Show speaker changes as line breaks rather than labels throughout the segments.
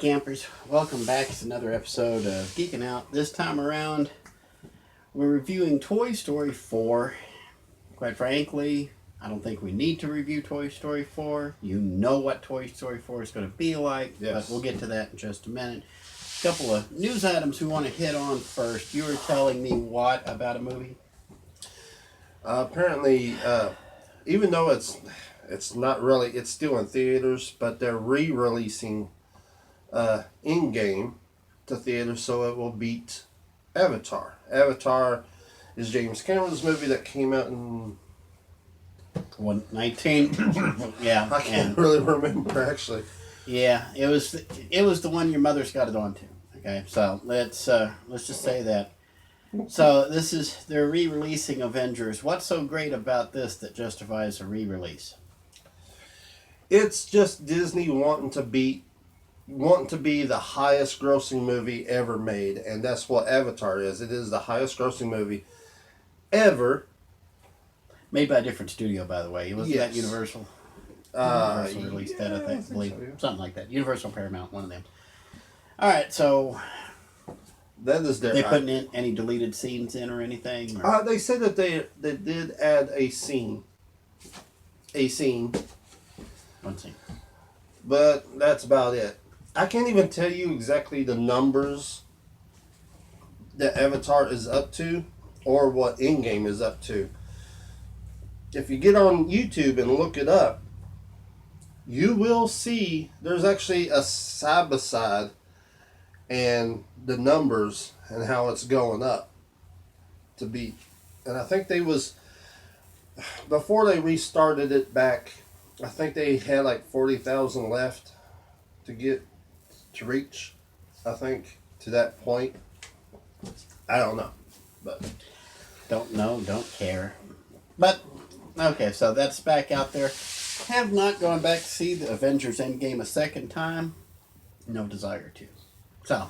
campers, welcome back. It's another episode of Geeking Out. This time around, we're reviewing Toy Story 4. Quite frankly, I don't think we need to review Toy Story 4. You know what Toy Story 4 is going to be like, but we'll get to that in just a minute. A couple of news items we want to hit on first. You were telling me what about a movie?
Apparently, even though it's not really, it's still in theaters, but they're re-releasing in-game to theaters, so it will beat Avatar. Avatar is James Cameron's movie that came out in
19. Yeah,
I can't really remember actually.
Yeah, it was the one your mother's got it on to. Okay, so let's just say that. So they're re-releasing Avengers. What's so great about this that justifies a re-release?
It's just Disney wanting to be the highest grossing movie ever made, and that's what Avatar is. It is the highest grossing movie ever.
Made by a different studio, by the way. It wasn't that Universal. Universal released that, I believe. So, yeah. Something like that. Universal, Paramount, one of them. All right, so
that is their.
They putting in any deleted scenes in or anything? Or?
They said that they did add a scene.
One scene.
But that's about it. I can't even tell you exactly the numbers that Avatar is up to or what in-game is up to. If you get on YouTube and look it up, you will see there's actually a side-by-side and the numbers and how it's going up to beat. And I think before they restarted it back, I think they had like 40,000 left to reach, I think, to that point. I don't know, but
don't know, don't care. But okay, so that's back out there. Have not gone back to see the Avengers Endgame a second time. No desire to. So,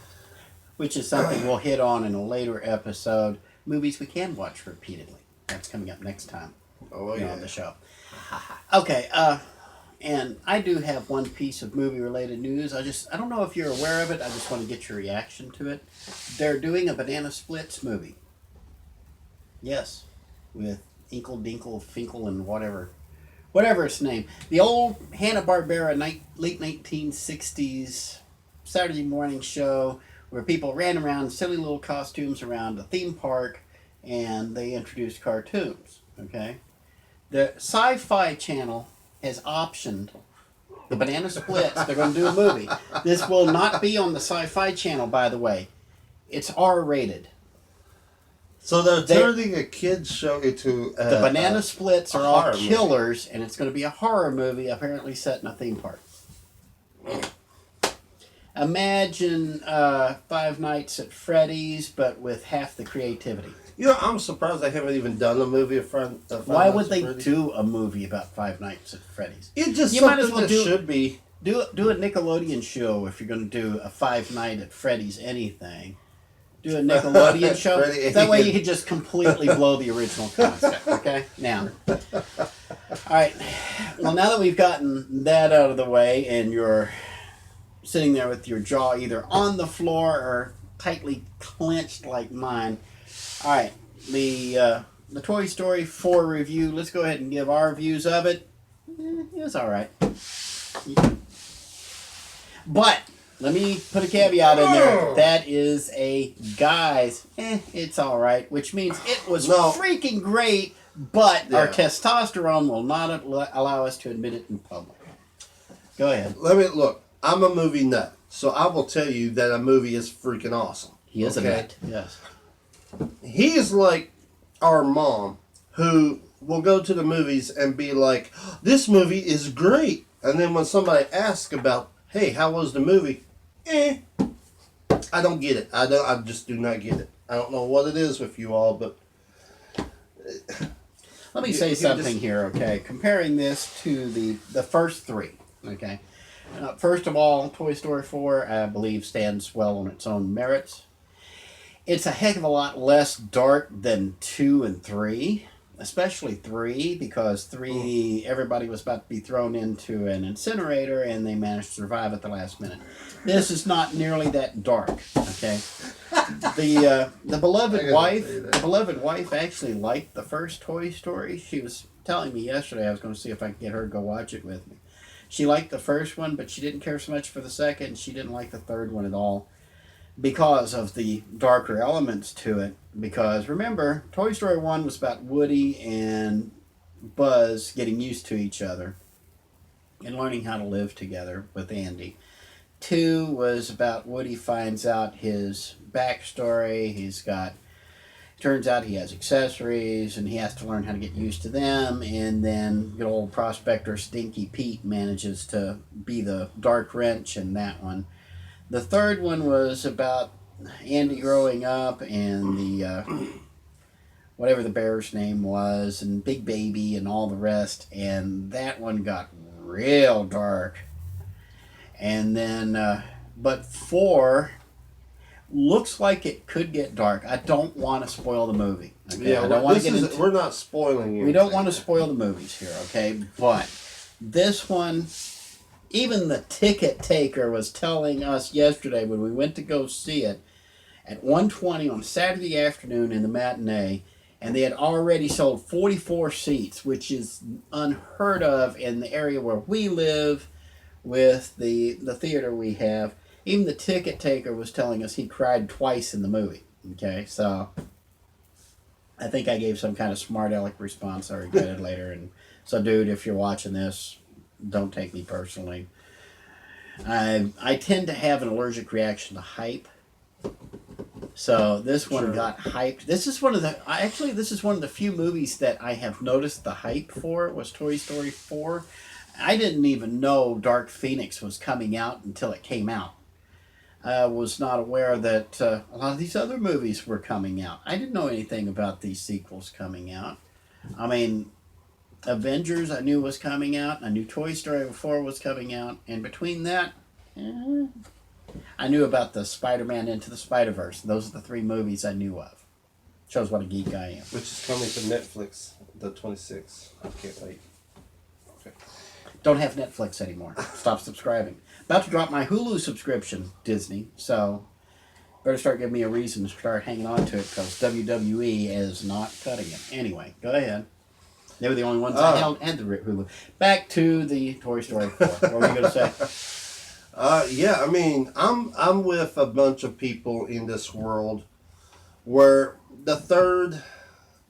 which is something we'll hit on in a later episode. Movies we can watch repeatedly. That's coming up next time. On the show. Okay, and I do have one piece of movie-related news. I don't know if you're aware of it. I just want to get your reaction to it. They're doing a Banana Splits movie. Yes, with Inkle, Dinkle, Finkle, and whatever its name. The old Hanna-Barbera late 1960s Saturday morning show where people ran around in silly little costumes around a theme park, and they introduced cartoons. Okay, the Sci-Fi Channel has optioned the Banana Splits. They're going to do a movie. This will not be on the Sci-Fi Channel, by the way. It's R-rated.
So they're turning a kids show into
the Banana Splits are all killers, and it's going to be a horror movie apparently set in a theme park. Imagine Five Nights at Freddy's, but with half the creativity.
You know, I'm surprised they haven't even done a movie of Five Nights at Freddy's.
Why would they do a movie about Five Nights at Freddy's?
It's just something might as well should be.
Do a Nickelodeon show if you're going to do a Five Nights at Freddy's anything. Do a Nickelodeon show. That way you could just completely blow the original concept, okay? Now, all right. Well, now that we've gotten that out of the way and you're sitting there with your jaw either on the floor or tightly clenched like mine, all right, the Toy Story 4 review, let's go ahead and give our views of it. It was all right. But let me put a caveat in there. That is a guy's, it's all right, which means it was freaking great, but our testosterone will not allow us to admit it in public. Go ahead.
Look, I'm a movie nut, so I will tell you that a movie is freaking awesome.
He is a nut, yes.
He is like our mom, who will go to the movies and be like, this movie is great. And then when somebody asks about, hey, how was the movie? I don't get it. I just do not get it. I don't know what it is with you all, but
let me say something here, okay? Comparing this to the first three, okay? First of all, Toy Story 4, I believe, stands well on its own merits. It's a heck of a lot less dark than 2 and 3. especially 3, because 3, everybody was about to be thrown into an incinerator and they managed to survive at the last minute. This is not nearly that dark, okay? The beloved wife actually liked the first Toy Story. She was telling me yesterday, I was going to see if I could get her to go watch it with me. She liked the first one, but she didn't care so much for the second. She didn't like the third one at all because of the darker elements to it. Because remember, Toy Story 1 was about Woody and Buzz getting used to each other and learning how to live together with Andy. 2 was about Woody finds out his backstory. Turns out he has accessories and he has to learn how to get used to them. And then good old prospector Stinky Pete manages to be the dark wrench in that one. The third one was about Andy growing up and the whatever the bear's name was and Big Baby and all the rest. And that one got real dark. And then, but 4 looks like it could get dark. I don't want to spoil the movie. Okay?
Yeah,
I don't want to get
we're not spoiling you.
We don't want to spoil the movies here, okay? But this one, even the ticket taker was telling us yesterday when we went to go see it at 1:20 on Saturday afternoon in the matinee, and they had already sold 44 seats, which is unheard of in the area where we live with the theater we have. Even the ticket taker was telling us he cried twice in the movie. Okay, so I think I gave some kind of smart aleck response I regretted later. And so, dude, if you're watching this, don't take me personally. I tend to have an allergic reaction to hype. So this one got hyped. This is one of the few movies that I have noticed the hype for. Was Toy Story 4. I didn't even know Dark Phoenix was coming out until it came out. I was not aware that a lot of these other movies were coming out. I didn't know anything about these sequels coming out. I mean, Avengers I knew was coming out. I knew Toy Story 4 was coming out. And between that, I knew about the Spider-Man Into the Spider-Verse. Those are the 3 movies I knew of. Shows what a geek I am.
Which is coming to Netflix the 26th. I can't wait. Okay.
Don't have Netflix anymore. Stop subscribing. About to drop my Hulu subscription, Disney, so better start giving me a reason to start hanging on to it because WWE is not cutting it. Anyway, go ahead. They were the only ones I had the Hulu. Back to the Toy Story 4. What were you going to say?
Yeah, I mean, I'm with a bunch of people in this world where the third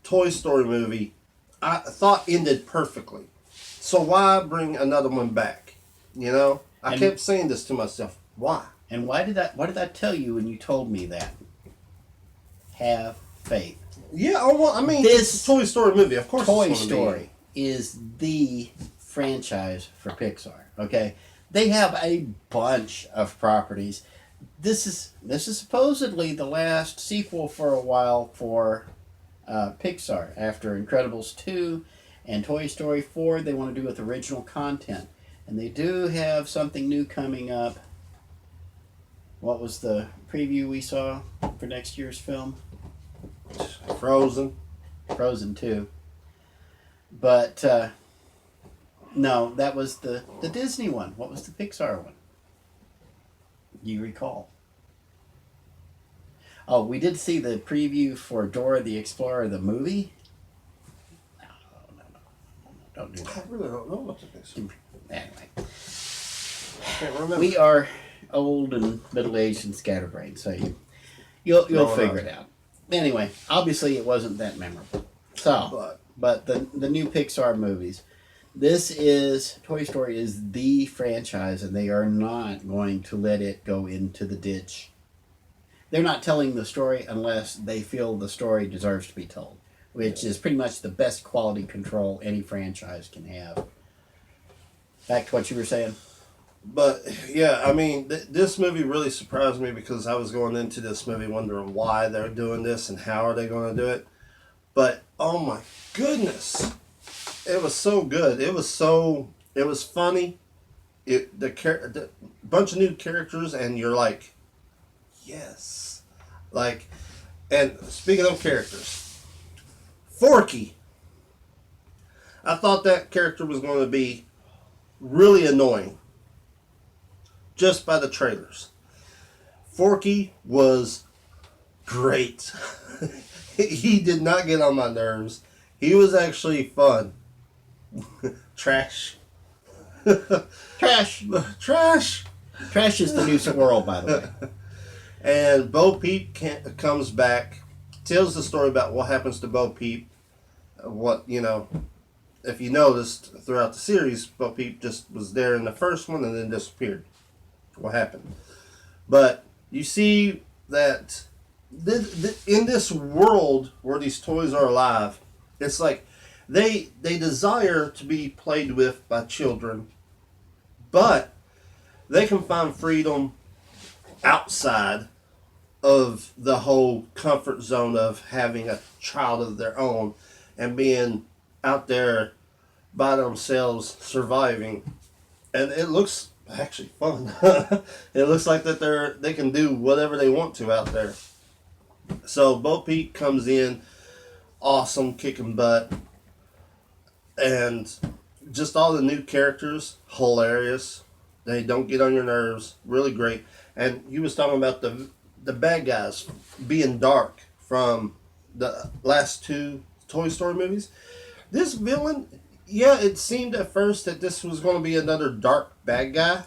Toy Story movie I thought ended perfectly. So why bring another one back? You know? I kept saying this to myself. Why?
And what did I tell you when you told me that? Have faith.
Yeah, I mean, this Toy Story movie, of course.
Toy Story is the franchise for Pixar. Okay, they have a bunch of properties. This is supposedly the last sequel for a while for Pixar. After Incredibles 2 and Toy Story 4, they want to do with original content. And they do have something new coming up. What was the preview we saw for next year's film?
Frozen.
Frozen 2. But, no, that was the Disney one. What was the Pixar one? Do you recall? Oh, we did see the preview for Dora the Explorer, the movie. No. Don't do that.
I really don't know what to think.
Anyway.
I can't remember.
We are old and middle-aged and scatterbrained, so you'll figure it out. Anyway, obviously it wasn't that memorable. So, but the new Pixar movies, Toy Story is the franchise, and they are not going to let it go into the ditch. They're not telling the story unless they feel the story deserves to be told, which is pretty much the best quality control any franchise can have. Back to what you were saying.
But, yeah, I mean, this movie really surprised me because I was going into this movie wondering why they're doing this and how are they going to do it. But, oh my goodness, it was so good. It was funny. The bunch of new characters, and you're like, yes. Like, and speaking of characters, Forky, I thought that character was going to be really annoying just by the trailers. Forky was great. He did not get on my nerves. He was actually fun. Trash.
Trash.
Trash.
Trash is the new squirrel, by the way.
And Bo Peep comes back, tells the story about what happens to Bo Peep. What, if you noticed throughout the series, Bo Peep just was there in the first one and then disappeared. What happened? But you see that in this world where these toys are alive, it's like they desire to be played with by children, but they can find freedom outside of the whole comfort zone of having a child of their own and being out there by themselves surviving. And it looks actually fun. It looks like that they can do whatever they want to out there. So Bo Peep comes in, awesome, kicking butt, and just all the new characters, hilarious. They don't get on your nerves, really great. And you was talking about the bad guys being dark from the last two Toy Story movies. This villain, yeah, it seemed at first that this was going to be another dark bad guy.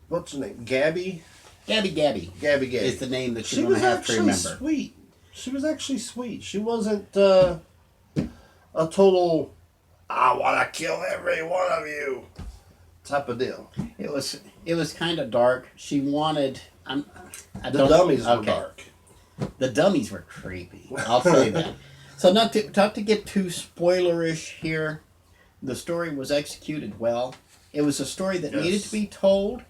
What's her name? Gabby?
Gabby.
Gabby.
Is the name that you're going to have to remember.
Sweet. She was actually sweet. She wasn't a total, I want to kill every one of you type of deal.
It was kind of dark. She wanted.
The dummies were dark.
The dummies were creepy. I'll say that. So not to get too spoilerish here, the story was executed well. It was a story that needed to be told.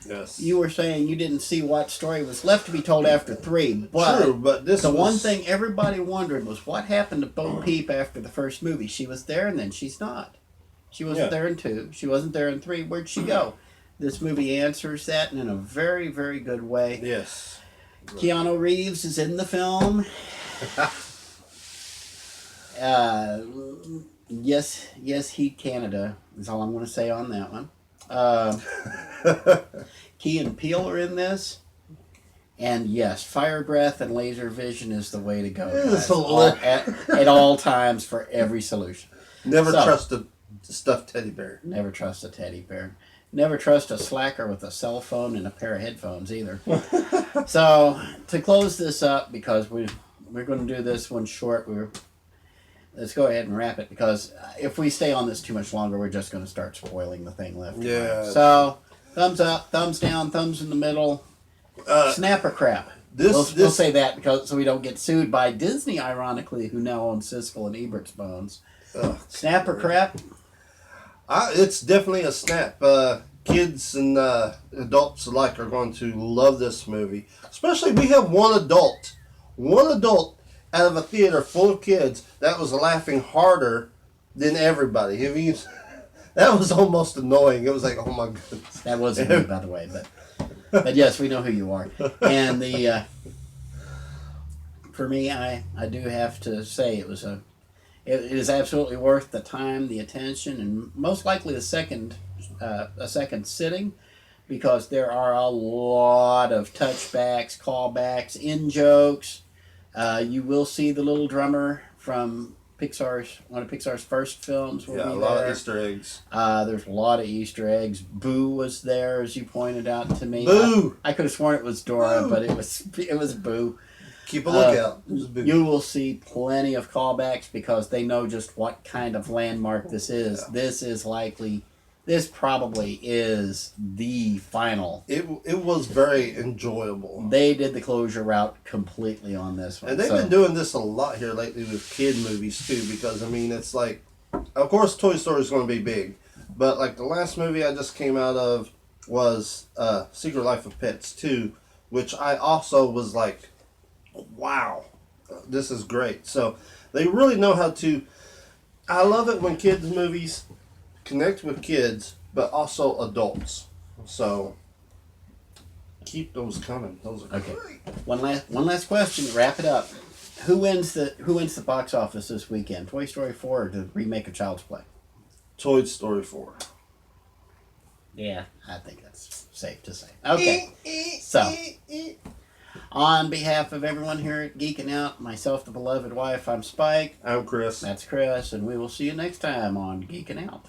Yes.
You were saying you didn't see what story was left to be told after 3. But
true, but
one thing everybody wondered was what happened to Bo Peep after the first movie. She was there and then she's not. She wasn't there in 2. She wasn't there in 3. Where'd she go? This movie answers that in a very, very good way.
Yes.
Keanu Reeves is in the film. Yes, Heat Canada is all I'm going to say on that one. Key and Peele are in this. And yes, fire breath and laser vision is the way to go. At all times for every solution.
Never trust a stuffed teddy bear.
Never trust a teddy bear. Never trust a slacker with a cell phone and a pair of headphones either. So to close this up, because we're going to do this one short, let's go ahead and wrap it, because if we stay on this too much longer, we're just going to start spoiling the thing left.
Yeah.
So thumbs up, thumbs down, thumbs in the middle. Snap or crap. We'll say that so we don't get sued by Disney, ironically, who now owns Siskel and Ebert's bones. Snap or crap?
It's definitely a snap. Kids and adults alike are going to love this movie. Especially, we have one adult out of a theater full of kids that was laughing harder than everybody. I mean, that was almost annoying. It was like, oh my goodness.
That wasn't me, by the way, but yes, we know who you are. And for me, I do have to say it is absolutely worth the time, the attention, and most likely a second sitting, because there are a lot of touchbacks, callbacks, in-jokes. You will see the little drummer from one of Pixar's first films.
A lot of Easter eggs.
There's a lot of Easter eggs. Boo was there, as you pointed out to me.
Boo!
I could have sworn it was Dora,
Boo!
But it was Boo.
Keep a lookout.
You will see plenty of callbacks because they know just what kind of landmark this is. Yeah. This probably is the final.
It was very enjoyable.
They did the closure route completely on this one.
And they've been doing this a lot here lately with kid movies too, because I mean, it's like, of course Toy Story is going to be big, but like the last movie I just came out of was Secret Life of Pets 2, which I also was like, wow, this is great. So they really know how to. I love it when kids movies connect with kids, but also adults. So keep those coming. Those are
okay.
great.
One last question to wrap it up. Who wins the box office this weekend? Toy Story 4 or the remake of Child's Play?
Toy Story 4.
Yeah, I think that's safe to say. Okay, so on behalf of everyone here at Geeking Out, myself, the beloved wife, I'm Spike.
I'm Chris.
That's Chris, and we will see you next time on Geeking Out.